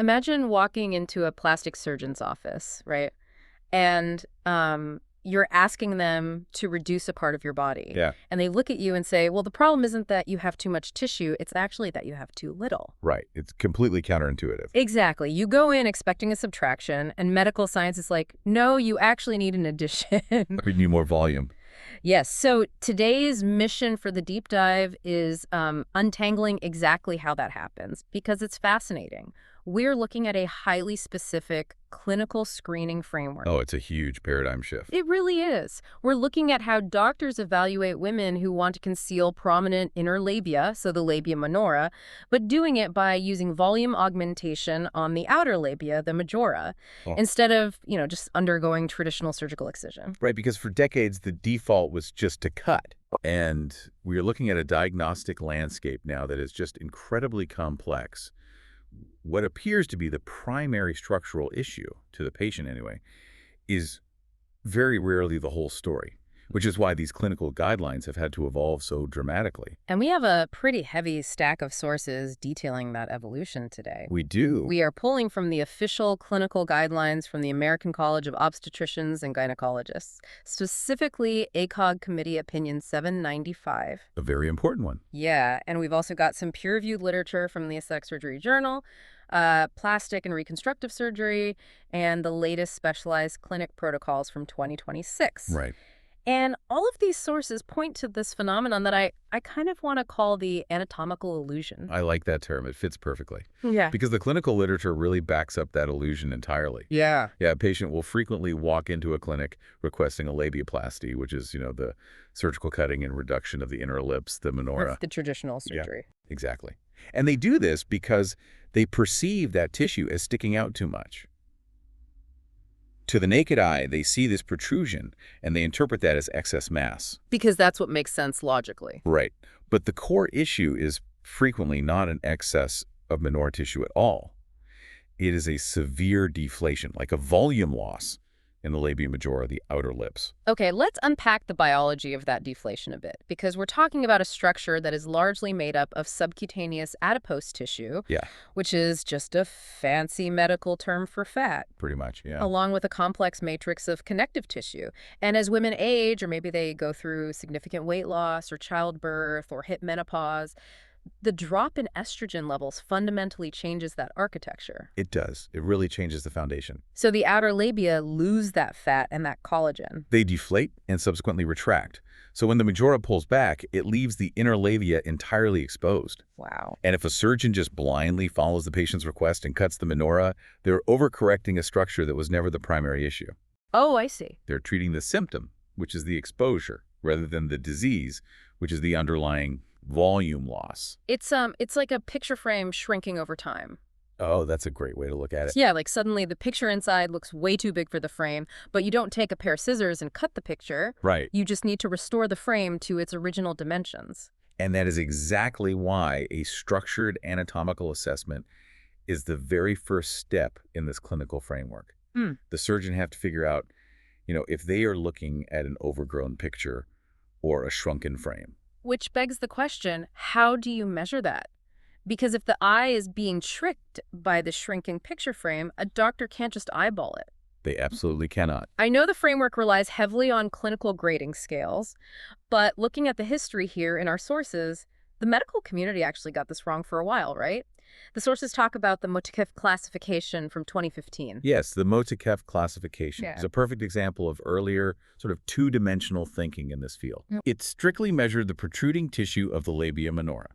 Imagine walking into a plastic surgeon's office, right? And you're asking them to reduce a part of your body. Yeah. And they look at you and say, well, the problem isn't that you have too much tissue. It's actually that you have too little. Right. It's completely counterintuitive. Exactly. You go in expecting a subtraction, and medical science is like, no, you actually need an addition. We need more volume. Yes. So today's mission for the deep dive is untangling exactly how that happens, because it's fascinating. We're looking at a highly specific clinical screening framework. Oh, it's a huge paradigm shift. It really is. We're looking at how doctors evaluate women who want to conceal prominent inner labia, so the labia minora, but doing it by using volume augmentation on the outer labia, the majora, instead of, just undergoing traditional surgical excision. Right, because for decades, the default was just to cut. And we're looking at a diagnostic landscape now that is just incredibly complex. What appears to be the primary structural issue, to the patient anyway, is very rarely the whole story, which is why these clinical guidelines have had to evolve so dramatically. And we have a pretty heavy stack of sources detailing that evolution today. We do. We are pulling from the official clinical guidelines from the American College of Obstetricians and Gynecologists, specifically ACOG Committee Opinion 795. A very important one. Yeah, and we've also got some peer-reviewed literature from the Aesthetic Surgery Journal, plastic and reconstructive surgery, and the latest specialized clinic protocols from 2026. Right. And all of these sources point to this phenomenon that I kind of want to call the anatomical illusion. I like that term. It fits perfectly. Yeah. Because the clinical literature really backs up that illusion entirely. Yeah. Yeah, a patient will frequently walk into a clinic requesting a labiaplasty, which is, the surgical cutting and reduction of the inner ellipse, the minora. That's the traditional surgery. Yeah, exactly. And they do this because they perceive that tissue as sticking out too much. To the naked eye, they see this protrusion, and they interpret that as excess mass. Because that's what makes sense logically. Right. But the core issue is frequently not an excess of minora tissue at all. It is a severe deflation, like a volume loss in the labia majora, the outer lips. Okay, let's unpack the biology of that deflation a bit, because we're talking about a structure that is largely made up of subcutaneous adipose tissue, Yeah. which is just a fancy medical term for fat. Pretty much, yeah. Along with a complex matrix of connective tissue. And as women age, or maybe they go through significant weight loss or childbirth or hit menopause, the drop in estrogen levels fundamentally changes that architecture. It does. It really changes the foundation. So the outer labia lose that fat and that collagen. They deflate and subsequently retract. So when the majora pulls back, it leaves the inner labia entirely exposed. Wow. And if a surgeon just blindly follows the patient's request and cuts the minora, they're overcorrecting a structure that was never the primary issue. Oh, I see. They're treating the symptom, which is the exposure, rather than the disease, which is the underlying volume loss. It's like a picture frame shrinking over time. Oh, that's a great way to look at it. Yeah, like suddenly the picture inside looks way too big for the frame, but you don't take a pair of scissors and cut the picture. Right. You just need to restore the frame to its original dimensions. And that is exactly why a structured anatomical assessment is the very first step in this clinical framework. The surgeon have to figure out, if they are looking at an overgrown picture or a shrunken frame. Which begs the question, how do you measure that? Because if the eye is being tricked by the shrinking picture frame, a doctor can't just eyeball it. They absolutely cannot. I know the framework relies heavily on clinical grading scales, but looking at the history here in our sources, the medical community actually got this wrong for a while, right? The sources talk about the Motekef classification from 2015. Yes, the Motekef classification Yeah. is a perfect example of earlier sort of two-dimensional thinking in this field. Yep. It strictly measured the protruding tissue of the labia minora.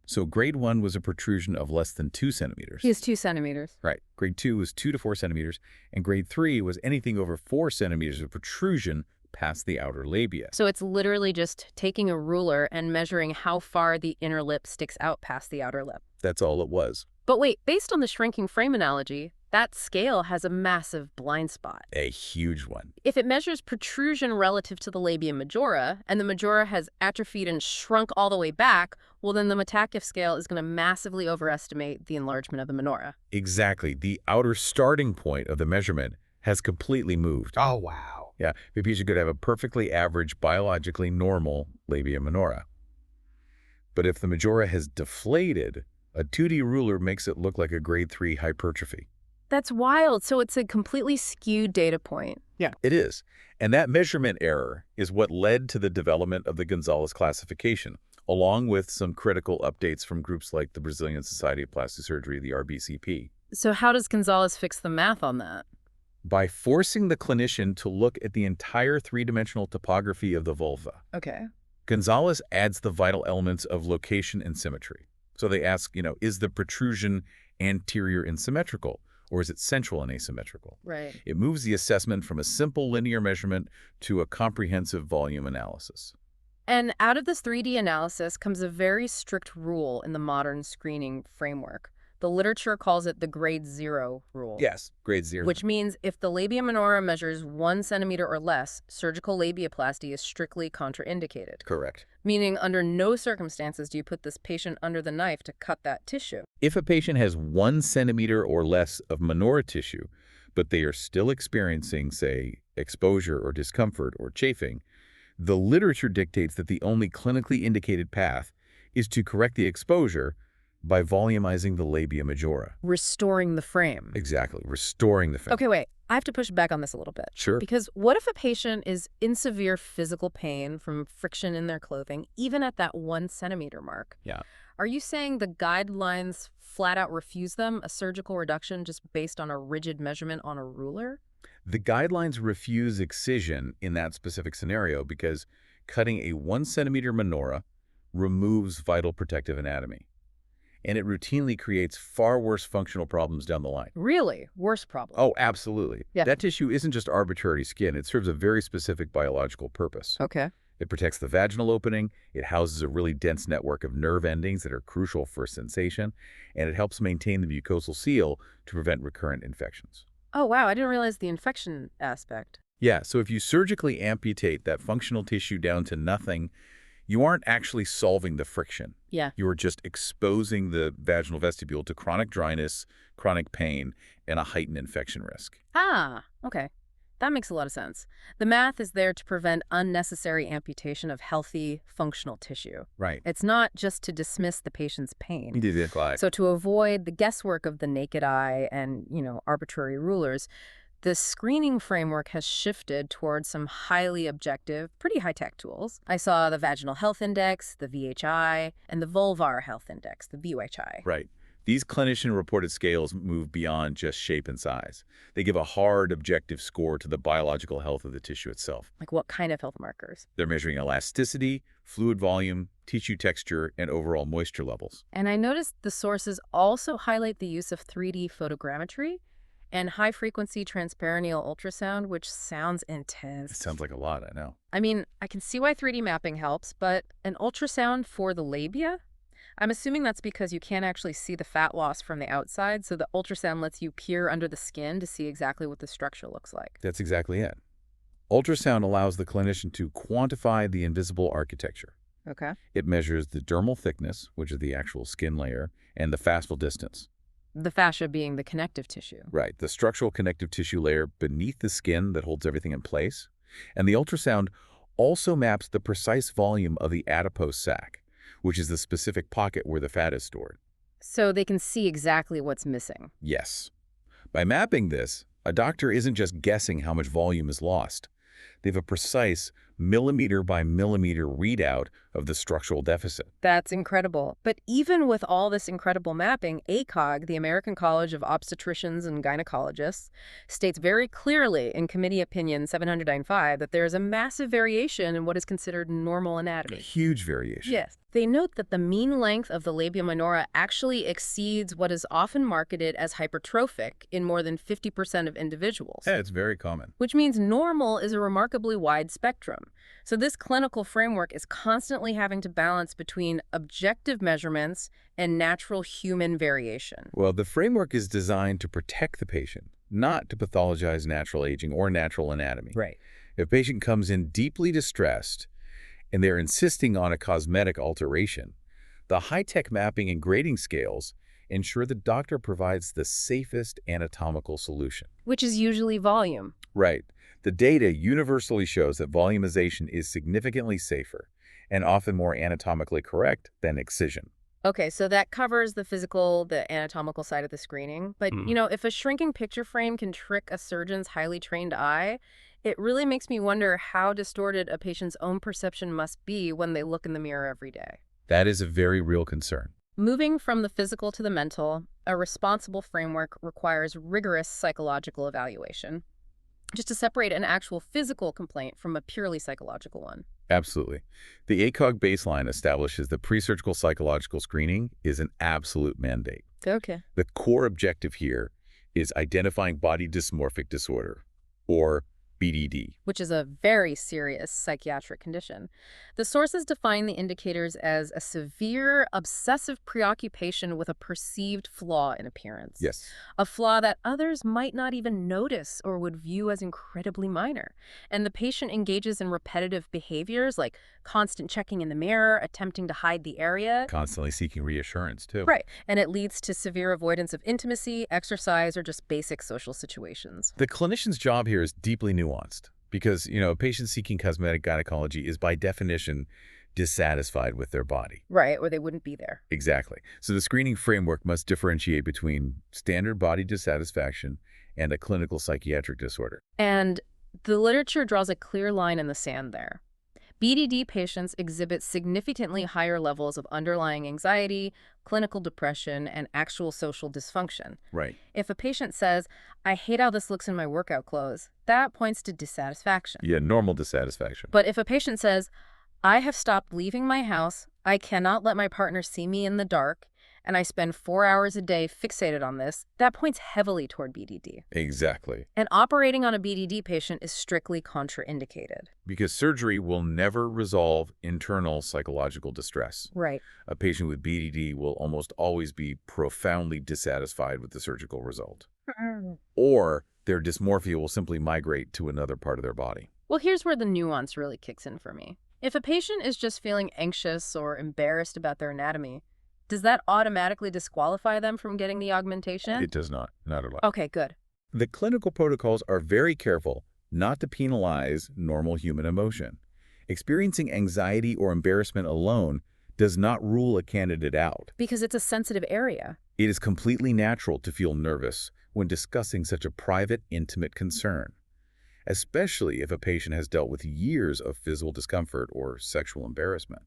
So grade 1 was a protrusion of less than 2 centimeters. He is 2 centimeters. Right. Grade 2 was 2 to 4 centimeters, and grade 3 was anything over 4 centimeters of protrusion past the outer labia. So it's literally just taking a ruler and measuring how far the inner lip sticks out past the outer lip. That's all it was. But wait, based on the shrinking frame analogy, that scale has a massive blind spot. A huge one. If it measures protrusion relative to the labia majora, and the majora has atrophied and shrunk all the way back, well, then the Motekef scale is going to massively overestimate the enlargement of the minora. Exactly. The outer starting point of the measurement has completely moved. Oh, wow. Yeah, the patient could have a perfectly average, biologically normal labia minora. But if the majora has deflated, A 2D ruler makes it look like a grade 3 hypertrophy. That's wild. So it's a completely skewed data point. Yeah, it is. And that measurement error is what led to the development of the Gonzalez classification, along with some critical updates from groups like the Brazilian Society of Plastic Surgery, the RBCP. So how does Gonzalez fix the math on that? By forcing the clinician to look at the entire three-dimensional topography of the vulva, Okay. Gonzalez adds the vital elements of location and symmetry. So they ask, is the protrusion anterior and symmetrical, or is it central and asymmetrical? Right. It moves the assessment from a simple linear measurement to a comprehensive volume analysis. And out of this 3D analysis comes a very strict rule in the modern screening framework. The literature calls it the grade 0 rule. Yes, grade 0. Which means if the labia minora measures 1 centimeter or less, surgical labiaplasty is strictly contraindicated. Correct. Meaning under no circumstances do you put this patient under the knife to cut that tissue. If a patient has 1 centimeter or less of minora tissue, but they are still experiencing, say, exposure or discomfort or chafing, the literature dictates that the only clinically indicated path is to correct the exposure by volumizing the labia majora. Restoring the frame. Exactly, restoring the frame. Okay, wait. I have to push back on this a little bit. Sure. Because what if a patient is in severe physical pain from friction in their clothing, even at that 1 centimeter mark? Yeah. Are you saying the guidelines flat out refuse them a surgical reduction just based on a rigid measurement on a ruler? The guidelines refuse excision in that specific scenario because cutting a 1 centimeter minora removes vital protective anatomy, and it routinely creates far worse functional problems down the line. Really? Worse problem. Oh, absolutely. Yeah. That tissue isn't just arbitrary skin. It serves a very specific biological purpose. Okay. It protects the vaginal opening, it houses a really dense network of nerve endings that are crucial for sensation, and it helps maintain the mucosal seal to prevent recurrent infections. Oh, wow. I didn't realize the infection aspect. Yeah, so if you surgically amputate that functional tissue down to nothing, you aren't actually solving the friction. Yeah. You are just exposing the vaginal vestibule to chronic dryness, chronic pain, and a heightened infection risk. Ah, okay. That makes a lot of sense. The math is there to prevent unnecessary amputation of healthy, functional tissue. Right. It's not just to dismiss the patient's pain. Exactly. So to avoid the guesswork of the naked eye and, arbitrary rulers, the screening framework has shifted towards some highly objective, pretty high-tech tools. I saw the Vaginal Health Index, the VHI, and the Vulvar Health Index, the VHI. Right. These clinician-reported scales move beyond just shape and size. They give a hard, objective score to the biological health of the tissue itself. Like what kind of health markers? They're measuring elasticity, fluid volume, tissue texture, and overall moisture levels. And I noticed the sources also highlight the use of 3D photogrammetry and high-frequency transperineal ultrasound, which sounds intense. It sounds like a lot, I know. I mean, I can see why 3D mapping helps, but an ultrasound for the labia? I'm assuming that's because you can't actually see the fat loss from the outside, so the ultrasound lets you peer under the skin to see exactly what the structure looks like. That's exactly it. Ultrasound allows the clinician to quantify the invisible architecture. Okay. It measures the dermal thickness, which is the actual skin layer, and the fascial distance. The fascia being the connective tissue. Right, the structural connective tissue layer beneath the skin that holds everything in place. And the ultrasound also maps the precise volume of the adipose sac, which is the specific pocket where the fat is stored. So they can see exactly what's missing. Yes. By mapping this, a doctor isn't just guessing how much volume is lost. They have a precise millimeter by millimeter readout of the structural deficit. That's incredible. But even with all this incredible mapping, ACOG, the American College of Obstetricians and Gynecologists, states very clearly in Committee Opinion 795 that there is a massive variation in what is considered normal A anatomy. huge variation. Yes. They note that the mean length of the labia minora actually exceeds what is often marketed as hypertrophic in more than 50% of individuals. Yeah, it's very common. Which means normal is a remarkably wide spectrum. So this clinical framework is constantly having to balance between objective measurements and natural human variation. Well, the framework is designed to protect the patient, not to pathologize natural aging or natural anatomy. Right. If a patient comes in deeply distressed and they're insisting on a cosmetic alteration, the high-tech mapping and grading scales ensure the doctor provides the safest anatomical solution. Which is usually volume. Right. The data universally shows that volumization is significantly safer and often more anatomically correct than excision. Okay, so that covers the physical, the anatomical side of the screening. But, Mm. if a shrinking picture frame can trick a surgeon's highly trained eye, it really makes me wonder how distorted a patient's own perception must be when they look in the mirror every day. That is a very real concern. Moving from the physical to the mental, a responsible framework requires rigorous psychological evaluation, just to separate an actual physical complaint from a purely psychological one. Absolutely. The ACOG baseline establishes that pre-surgical psychological screening is an absolute mandate. Okay. The core objective here is identifying body dysmorphic disorder, or BDD. Which is a very serious psychiatric condition. The sources define the indicators as a severe obsessive preoccupation with a perceived flaw in appearance. Yes. A flaw that others might not even notice or would view as incredibly minor. And the patient engages in repetitive behaviors like constant checking in the mirror, attempting to hide the area. Constantly seeking reassurance, too. Right. And it leads to severe avoidance of intimacy, exercise, or just basic social situations. The clinician's job here is deeply nuanced because, a patient seeking cosmetic gynecology is by definition dissatisfied with their body. Right, or they wouldn't be there. Exactly. So the screening framework must differentiate between standard body dissatisfaction and a clinical psychiatric disorder. And the literature draws a clear line in the sand there. BDD patients exhibit significantly higher levels of underlying anxiety, clinical depression, and actual social dysfunction. Right. If a patient says, "I hate how this looks in my workout clothes," that points to dissatisfaction. Yeah, normal dissatisfaction. But if a patient says, "I have stopped leaving my house, I cannot let my partner see me in the dark, and I spend 4 hours a day fixated on this," that points heavily toward BDD. Exactly. And operating on a BDD patient is strictly contraindicated. Because surgery will never resolve internal psychological distress. Right. A patient with BDD will almost always be profoundly dissatisfied with the surgical result. Or their dysmorphia will simply migrate to another part of their body. Well, here's where the nuance really kicks in for me. If a patient is just feeling anxious or embarrassed about their anatomy, does that automatically disqualify them from getting the augmentation? It does not at all. Okay, good. The clinical protocols are very careful not to penalize normal human emotion. Experiencing anxiety or embarrassment alone does not rule a candidate out. Because it's a sensitive area. It is completely natural to feel nervous when discussing such a private, intimate concern, especially if a patient has dealt with years of physical discomfort or sexual embarrassment.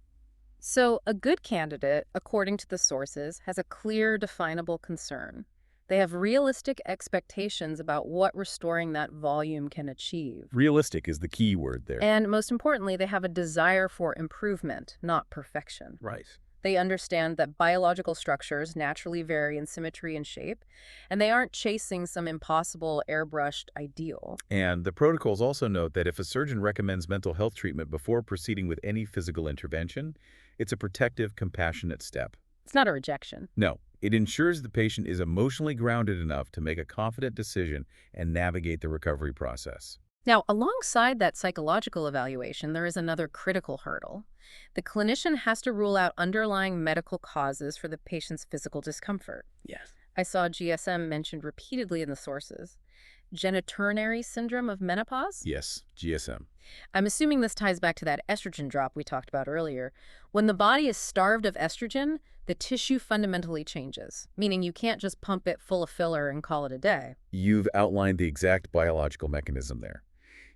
So, a good candidate, according to the sources, has a clear, definable concern. They have realistic expectations about what restoring that volume can achieve. Realistic is the key word there. And most importantly, they have a desire for improvement, not perfection. Right. They understand that biological structures naturally vary in symmetry and shape, and they aren't chasing some impossible airbrushed ideal. And the protocols also note that if a surgeon recommends mental health treatment before proceeding with any physical intervention, it's a protective, compassionate step. It's not a rejection. No, it ensures the patient is emotionally grounded enough to make a confident decision and navigate the recovery process. Now, alongside that psychological evaluation, there is another critical hurdle. The clinician has to rule out underlying medical causes for the patient's physical discomfort. Yes. I saw GSM mentioned repeatedly in the sources. Genitourinary syndrome of menopause? Yes, GSM. I'm assuming this ties back to that estrogen drop we talked about earlier. When the body is starved of estrogen, the tissue fundamentally changes, meaning you can't just pump it full of filler and call it a day. You've outlined the exact biological mechanism there.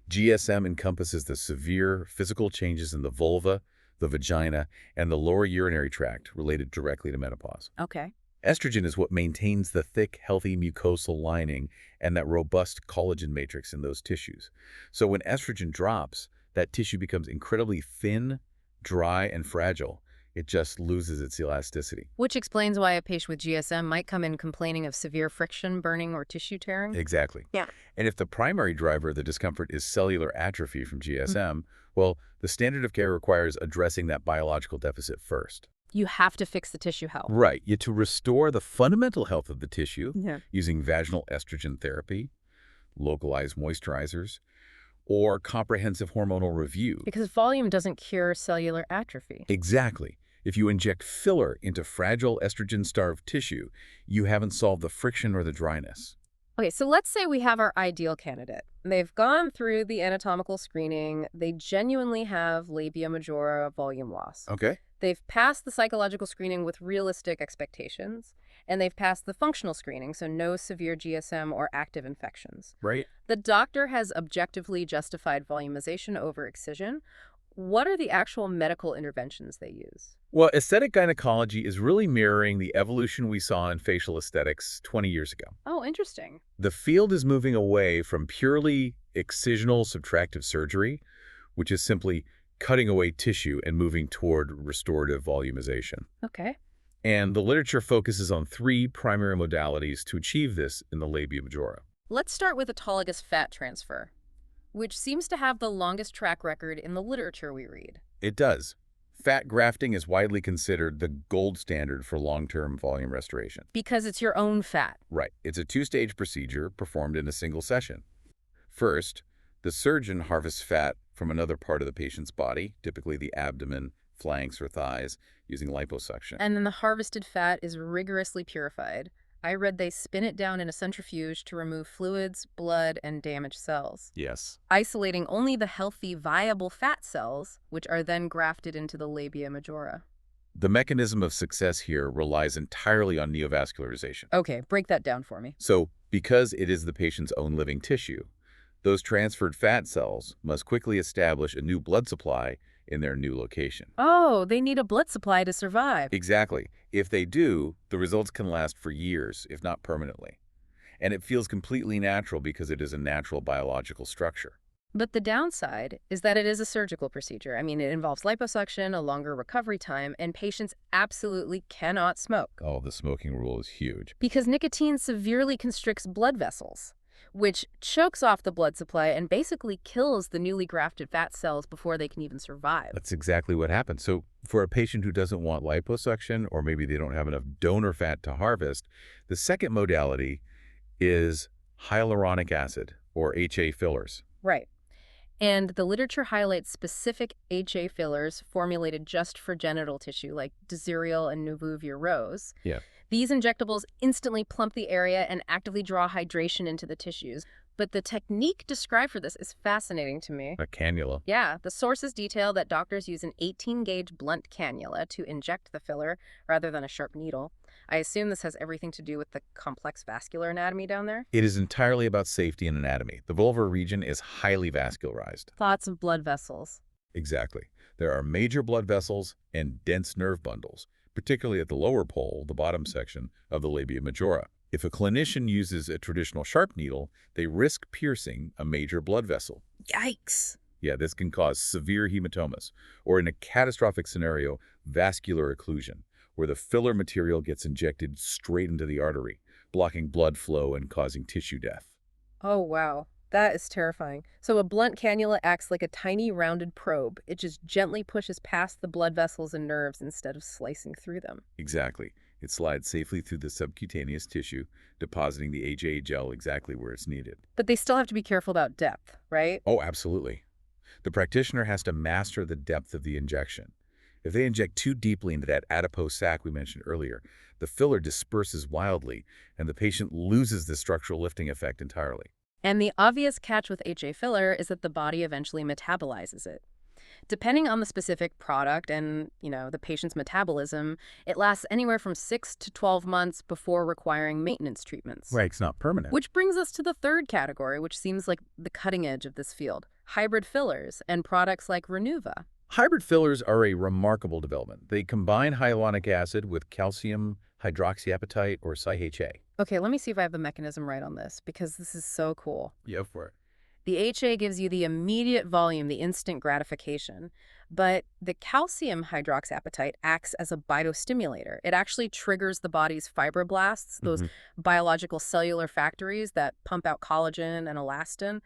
GSM encompasses the severe physical changes in the vulva, the vagina, and the lower urinary tract related directly to menopause. Okay. Estrogen is what maintains the thick, healthy mucosal lining and that robust collagen matrix in those tissues. So when estrogen drops, that tissue becomes incredibly thin, dry, and fragile. It just loses its elasticity. Which explains why a patient with GSM might come in complaining of severe friction, burning, or tissue tearing. Exactly. Yeah. And if the primary driver of the discomfort is cellular atrophy from GSM, well, the standard of care requires addressing that biological deficit first. You have to fix the tissue health. Right. Yet to restore the fundamental health of the tissue Yeah. using vaginal estrogen therapy, localized moisturizers, or comprehensive hormonal review. Because volume doesn't cure cellular atrophy. Exactly. If you inject filler into fragile estrogen-starved tissue, you haven't solved the friction or the dryness. Okay, so let's say we have our ideal candidate. They've gone through the anatomical screening. They genuinely have labia majora volume loss. Okay. They've passed the psychological screening with realistic expectations, and they've passed the functional screening, so no severe GSM or active infections. Right. The doctor has objectively justified volumization over excision. What are the actual medical interventions they use? Well, aesthetic gynecology is really mirroring the evolution we saw in facial aesthetics 20 years ago. Oh, interesting. The field is moving away from purely excisional subtractive surgery, which is simply cutting away tissue and moving toward restorative volumization. Okay. And the literature focuses on three primary modalities to achieve this in the labia majora. Let's start with autologous fat transfer, which seems to have the longest track record in the literature we read. It does. Fat grafting is widely considered the gold standard for long-term volume restoration. Because it's your own fat. Right. It's a two-stage procedure performed in a single session. First, the surgeon harvests fat from another part of the patient's body, typically the abdomen, flanks, or thighs, using liposuction. And then the harvested fat is rigorously purified. I read they spin it down in a centrifuge to remove fluids, blood, and damaged cells, Yes. isolating only the healthy, viable fat cells, which are then grafted into the labia majora. The mechanism of success here relies entirely on neovascularization. Okay, break that down for me. So, because it is the patient's own living tissue, those transferred fat cells must quickly establish a new blood supply in their new location. Oh, they need a blood supply to survive. Exactly. If they do, the results can last for years, if not permanently. And it feels completely natural because it is a natural biological structure. But the downside is that it is a surgical procedure. I mean, it involves liposuction, a longer recovery time, and patients absolutely cannot smoke. Oh, the smoking rule is huge. Because nicotine severely constricts blood vessels, which chokes off the blood supply and basically kills the newly grafted fat cells before they can even survive. That's exactly what happens. So for a patient who doesn't want liposuction, or maybe they don't have enough donor fat to harvest, the second modality is hyaluronic acid, or HA fillers. Right. And the literature highlights specific HA fillers formulated just for genital tissue, like Desiril and Nouveau Rose. Yeah. These injectables instantly plump the area and actively draw hydration into the tissues. But the technique described for this is fascinating to me. A cannula. Yeah, the sources detail that doctors use an 18-gauge blunt cannula to inject the filler rather than a sharp needle. I assume this has everything to do with the complex vascular anatomy down there? It is entirely about safety and anatomy. The vulvar region is highly vascularized. Lots of blood vessels. Exactly. There are major blood vessels and dense nerve bundles, particularly at the lower pole, the bottom section of the labia majora. If a clinician uses a traditional sharp needle, they risk piercing a major blood vessel. Yikes. Yeah, this can cause severe hematomas, or in a catastrophic scenario, vascular occlusion, where the filler material gets injected straight into the artery, blocking blood flow and causing tissue death. Oh, wow. That is terrifying. So a blunt cannula acts like a tiny rounded probe. It just gently pushes past the blood vessels and nerves instead of slicing through them. Exactly. It slides safely through the subcutaneous tissue, depositing the HA gel exactly where it's needed. But they still have to be careful about depth, right? Oh, absolutely. The practitioner has to master the depth of the injection. If they inject too deeply into that adipose sac we mentioned earlier, the filler disperses wildly, and the patient loses the structural lifting effect entirely. And the obvious catch with HA filler is that the body eventually metabolizes it. Depending on the specific product and, the patient's metabolism, it lasts anywhere from 6 to 12 months before requiring maintenance treatments. Right, it's not permanent. Which brings us to the third category, which seems like the cutting edge of this field: hybrid fillers and products like Renuva. Hybrid fillers are a remarkable development. They combine hyaluronic acid with calcium hydroxyapatite, or CHA. Okay, let me see if I have the mechanism right on this, because this is so cool. Yeah, for it. The HA gives you the immediate volume, the instant gratification, but the calcium hydroxyapatite acts as a biostimulator. It actually triggers the body's fibroblasts, those biological cellular factories that pump out collagen and elastin.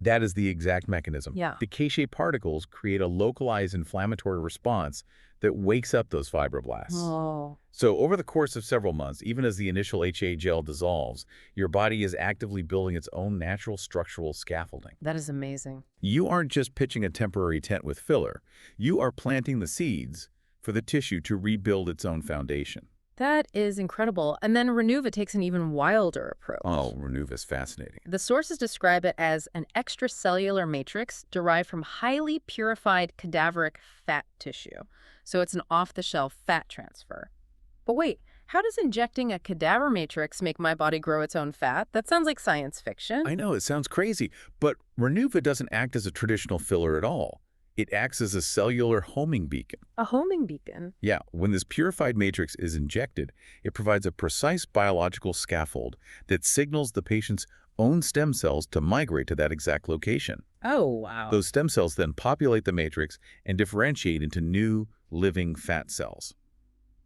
That is the exact mechanism. Yeah. The CHA particles create a localized inflammatory response that wakes up those fibroblasts. Oh. So over the course of several months, even as the initial HA gel dissolves, your body is actively building its own natural structural scaffolding. That is amazing. You aren't just pitching a temporary tent with filler. You are planting the seeds for the tissue to rebuild its own foundation. That is incredible. And then Renuva takes an even wilder Oh, approach. Renuva is fascinating. The sources describe it as an extracellular matrix derived from highly purified cadaveric fat tissue. So it's an off-the-shelf fat transfer. But wait, how does injecting a cadaver matrix make my body grow its own fat? That sounds like science fiction. I know, it sounds crazy, but Renuva doesn't act as a traditional filler at all. It acts as a cellular homing beacon. A homing beacon? Yeah, when this purified matrix is injected, it provides a precise biological scaffold that signals the patient's own stem cells to migrate to that exact location. Oh, wow. Those stem cells then populate the matrix and differentiate into new, living fat cells.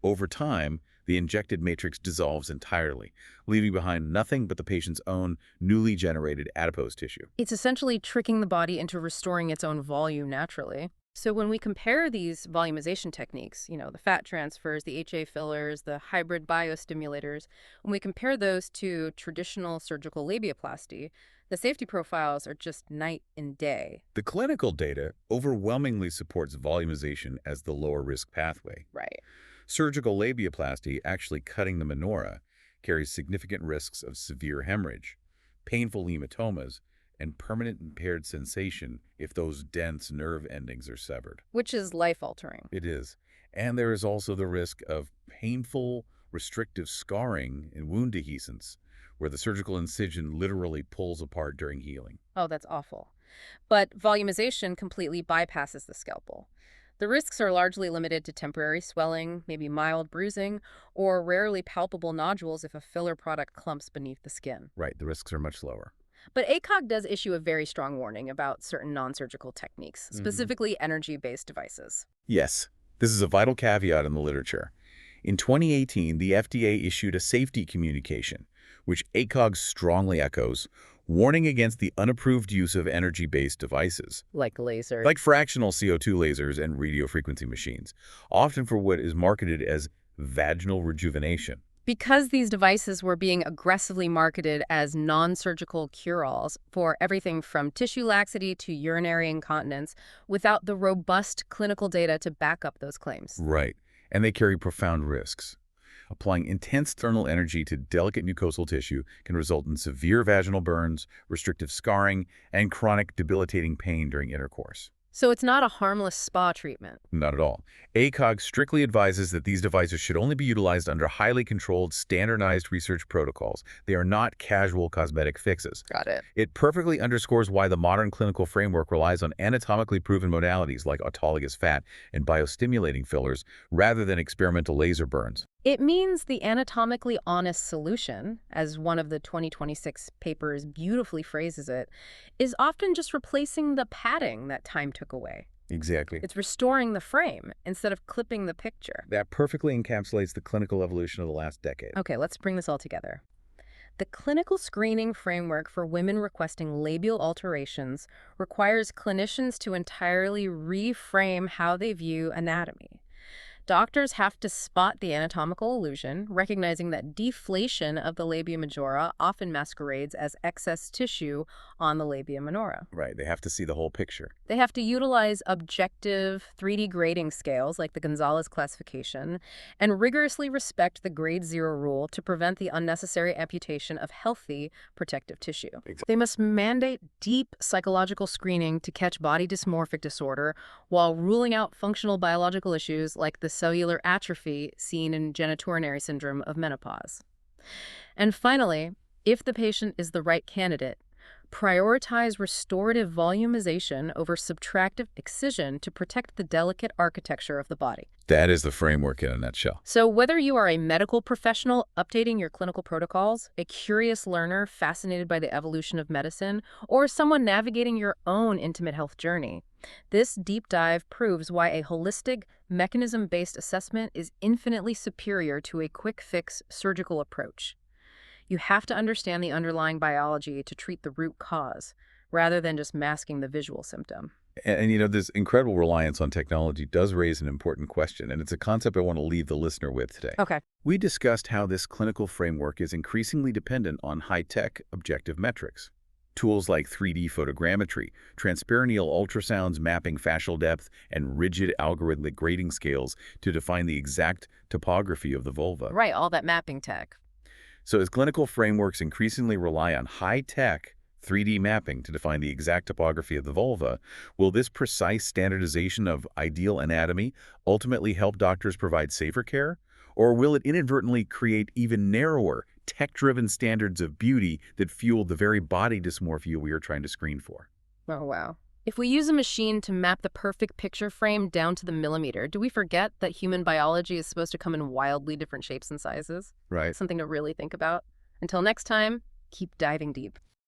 Over time, the injected matrix dissolves entirely, leaving behind nothing but the patient's own newly generated adipose tissue. It's essentially tricking the body into restoring its own volume naturally. So when we compare these volumization techniques, the fat transfers, the HA fillers, the hybrid biostimulators, when we compare those to traditional surgical labiaplasty, the safety profiles are just night and day. The clinical data overwhelmingly supports volumization as the lower risk pathway. Right. Surgical labiaplasty, actually cutting the minora, carries significant risks of severe hemorrhage, painful hematomas, and permanent impaired sensation if those dense nerve endings are severed. Which is life-altering. It is. And there is also the risk of painful, restrictive scarring and wound dehiscence, where the surgical incision literally pulls apart during healing. Oh, that's awful. But volumization completely bypasses the scalpel. The risks are largely limited to temporary swelling, maybe mild bruising, or rarely palpable nodules if a filler product clumps beneath the skin. Right, the risks are much lower. But ACOG does issue a very strong warning about certain non-surgical techniques, specifically energy-based devices. Yes, this is a vital caveat in the literature. In 2018, the FDA issued a safety communication, which ACOG strongly echoes, warning against the unapproved use of energy-based devices, Like lasers. like fractional CO2 lasers and radiofrequency machines, often for what is marketed as vaginal rejuvenation. Because these devices were being aggressively marketed as non-surgical cure-alls for everything from tissue laxity to urinary incontinence without the robust clinical data to back up those claims. Right, and they carry profound risks. Applying intense thermal energy to delicate mucosal tissue can result in severe vaginal burns, restrictive scarring, and chronic debilitating pain during intercourse. So it's not a harmless spa treatment. Not at all. ACOG strictly advises that these devices should only be utilized under highly controlled, standardized research protocols. They are not casual cosmetic fixes. Got it. It perfectly underscores why the modern clinical framework relies on anatomically proven modalities like autologous fat and biostimulating fillers rather than experimental laser burns. It means the anatomically honest solution, as one of the 2026 papers beautifully phrases it, is often just replacing the padding that time took away. Exactly. It's restoring the frame instead of clipping the picture. That perfectly encapsulates the clinical evolution of the last decade. Okay, let's bring this all together. The clinical screening framework for women requesting labial alterations requires clinicians to entirely reframe how they view anatomy. Doctors have to spot the anatomical illusion, recognizing that deflation of the labia majora often masquerades as excess tissue on the labia minora. Right, they have to see the whole picture. They have to utilize objective 3D grading scales like the Gonzalez classification and rigorously respect the grade 0 rule to prevent the unnecessary amputation of healthy protective tissue. Exactly. They must mandate deep psychological screening to catch body dysmorphic disorder while ruling out functional biological issues like the cellular atrophy seen in genitourinary syndrome of menopause. And finally, if the patient is the right candidate, prioritize restorative volumization over subtractive excision to protect the delicate architecture of the body. That is the framework in a nutshell. So whether you are a medical professional updating your clinical protocols, a curious learner fascinated by the evolution of medicine, or someone navigating your own intimate health journey, this deep dive proves why a holistic, mechanism-based assessment is infinitely superior to a quick-fix surgical approach. You have to understand the underlying biology to treat the root cause, rather than just masking the visual symptom. And this incredible reliance on technology does raise an important question, and it's a concept I want to leave the listener with today. Okay. We discussed how this clinical framework is increasingly dependent on high-tech, objective metrics. Tools like 3D photogrammetry, transperineal ultrasounds mapping fascial depth, and rigid algorithmic grading scales to define the exact topography of the vulva. Right, all that mapping tech. So as clinical frameworks increasingly rely on high-tech 3D mapping to define the exact topography of the vulva, will this precise standardization of ideal anatomy ultimately help doctors provide safer care? Or will it inadvertently create even narrower, tech-driven standards of beauty that fuel the very body dysmorphia we are trying to screen for? Oh, wow. If we use a machine to map the perfect picture frame down to the millimeter, do we forget that human biology is supposed to come in wildly different shapes and sizes? Right. Something to really think about. Until next time, keep diving deep.